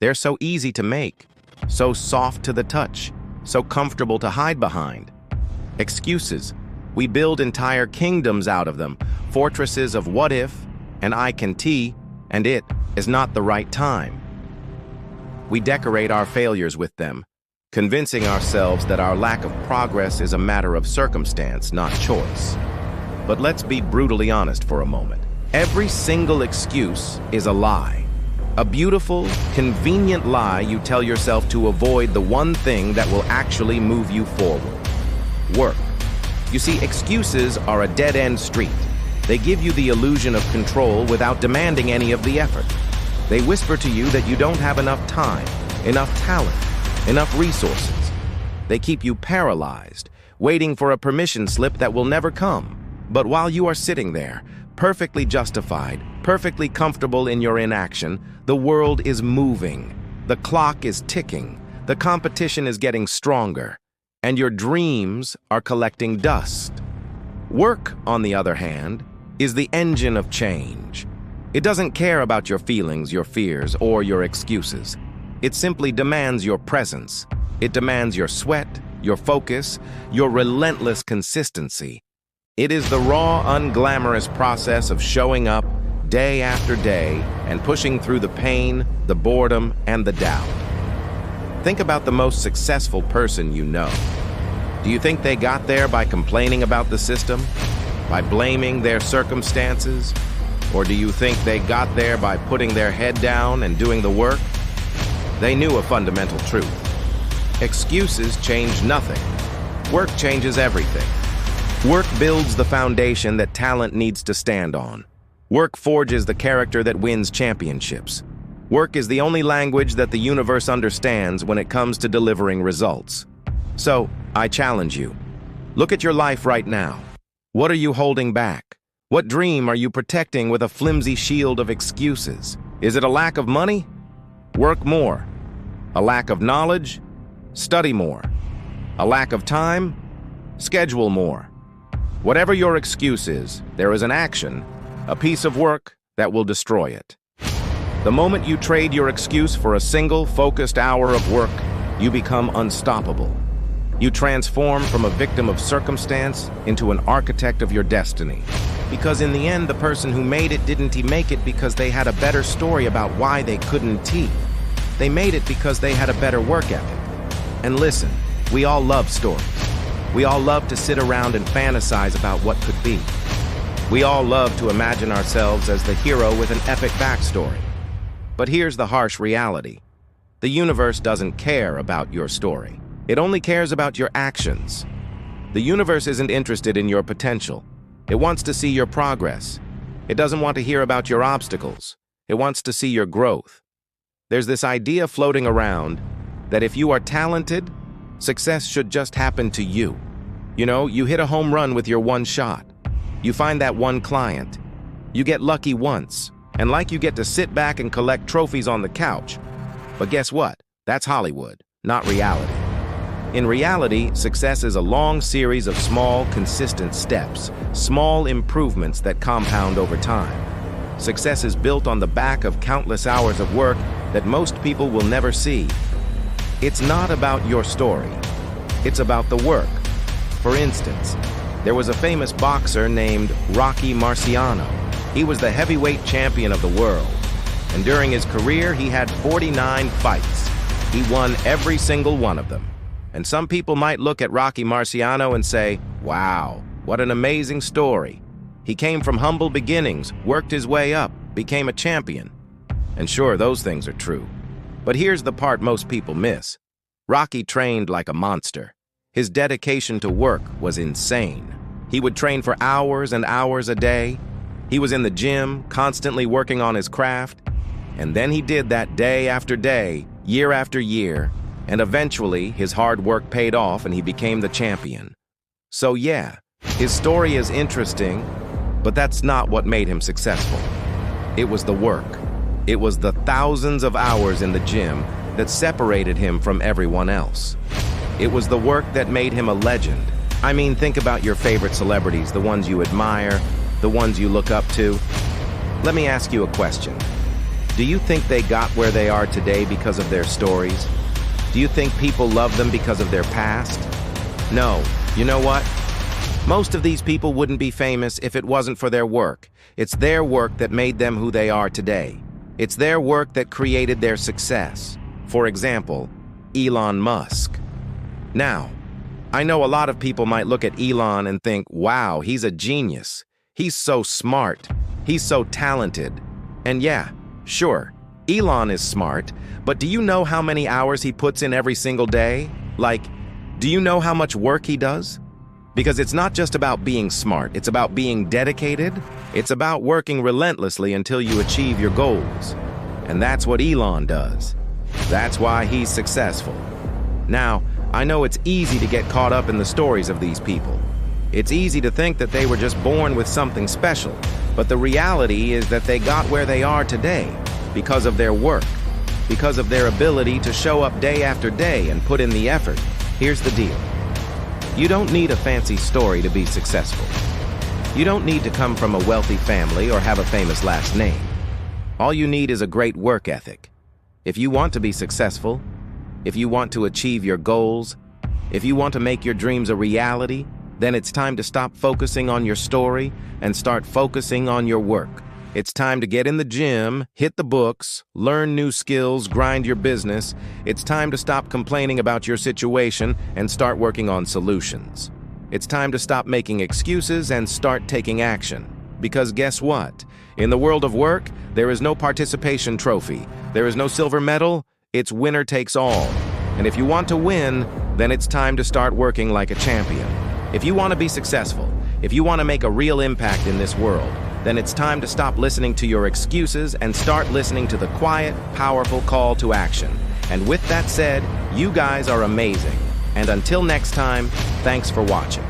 They're so easy to make, so soft to the touch, so comfortable to hide behind. Excuses. We build entire kingdoms out of them, fortresses of what if, and I can t, and it is not the right time. We decorate our failures with them, convincing ourselves that our lack of progress is a matter of circumstance, not choice. But let's be brutally honest for a moment. Every single excuse is a lie. A beautiful, convenient lie you tell yourself to avoid the one thing that will actually move you forward. Work. You see, excuses are a dead-end street. They give you the illusion of control without demanding any of the effort. They whisper to you that you don't have enough time, enough talent, enough resources. They keep you paralyzed, waiting for a permission slip that will never come. But while you are sitting there, perfectly justified, perfectly comfortable in your inaction, the world is moving. The clock is ticking. The competition is getting stronger. And your dreams are collecting dust. Work, on the other hand, is the engine of change. It doesn't care about your feelings, your fears, or your excuses. It simply demands your presence. It demands your sweat, your focus, your relentless consistency. It is the raw, unglamorous process of showing up day after day and pushing through the pain, the boredom, and the doubt. Think about the most successful person you know. Do you think they got there by complaining about the system? By blaming their circumstances? Or do you think they got there by putting their head down and doing the work? They knew a fundamental truth. Excuses change nothing. Work changes everything. Work builds the foundation that talent needs to stand on. Work forges the character that wins championships. Work is the only language that the universe understands when it comes to delivering results. So, I challenge you. Look at your life right now. What are you holding back? What dream are you protecting with a flimsy shield of excuses? Is it a lack of money? Work more. A lack of knowledge? Study more. A lack of time? Schedule more. Whatever your excuse is, there is an action, a piece of work that will destroy it. The moment you trade your excuse for a single, focused hour of work, you become unstoppable. You transform from a victim of circumstance into an architect of your destiny. Because in the end, the person who made it didn't make it because they had a better story about why they couldn't tee. They made it because they had a better work ethic. And listen, we all love stories. We all love to sit around and fantasize about what could be. We all love to imagine ourselves as the hero with an epic backstory. But here's the harsh reality. The universe doesn't care about your story. It only cares about your actions. The universe isn't interested in your potential. It wants to see your progress. It doesn't want to hear about your obstacles. It wants to see your growth. There's this idea floating around that if you are talented, success should just happen to you. You know, you hit a home run with your one shot. You find that one client. You get lucky once, and like you get to sit back and collect trophies on the couch. But guess what? That's Hollywood, not reality. In reality, success is a long series of small, consistent steps, small improvements that compound over time. Success is built on the back of countless hours of work that most people will never see. It's not about your story. It's about the work. For instance, there was a famous boxer named Rocky Marciano. He was the heavyweight champion of the world. And during his career, he had 49 fights. He won every single one of them. And some people might look at Rocky Marciano and say, wow, what an amazing story. He came from humble beginnings, worked his way up, became a champion. And sure, those things are true. But here's the part most people miss. Rocky trained like a monster. His dedication to work was insane. He would train for hours and hours a day. He was in the gym, constantly working on his craft. And then he did that day after day, year after year, and eventually his hard work paid off and he became the champion. So yeah, his story is interesting, but that's not what made him successful. It was the work. It was the thousands of hours in the gym that separated him from everyone else. It was the work that made him a legend. I mean, think about your favorite celebrities, the ones you admire, the ones you look up to. Let me ask you a question. Do you think they got where they are today because of their stories? Do you think people love them because of their past? No. You know what? Most of these people wouldn't be famous if it wasn't for their work. It's their work that made them who they are today. It's their work that created their success. For example, Elon Musk. Now, I know a lot of people might look at Elon and think, wow, he's a genius. He's so smart. He's so talented. And yeah, sure, Elon is smart, but do you know how many hours he puts in every single day? Like, do you know how much work he does? Because it's not just about being smart, it's about being dedicated. It's about working relentlessly until you achieve your goals. And that's what Elon does. That's why he's successful. Now, I know it's easy to get caught up in the stories of these people. It's easy to think that they were just born with something special, but the reality is that they got where they are today because of their work, because of their ability to show up day after day and put in the effort. Here's the deal. You don't need a fancy story to be successful. You don't need to come from a wealthy family or have a famous last name. All you need is a great work ethic. If you want to be successful, if you want to achieve your goals, if you want to make your dreams a reality, then it's time to stop focusing on your story and start focusing on your work. It's time to get in the gym, hit the books, learn new skills, grind your business. It's time to stop complaining about your situation and start working on solutions. It's time to stop making excuses and start taking action. Because guess what? In the world of work, there is no participation trophy. There is no silver medal. It's winner takes all. And if you want to win, then it's time to start working like a champion. If you want to be successful, if you want to make a real impact in this world, then it's time to stop listening to your excuses and start listening to the quiet, powerful call to action. And with that said, you guys are amazing. And until next time, thanks for watching.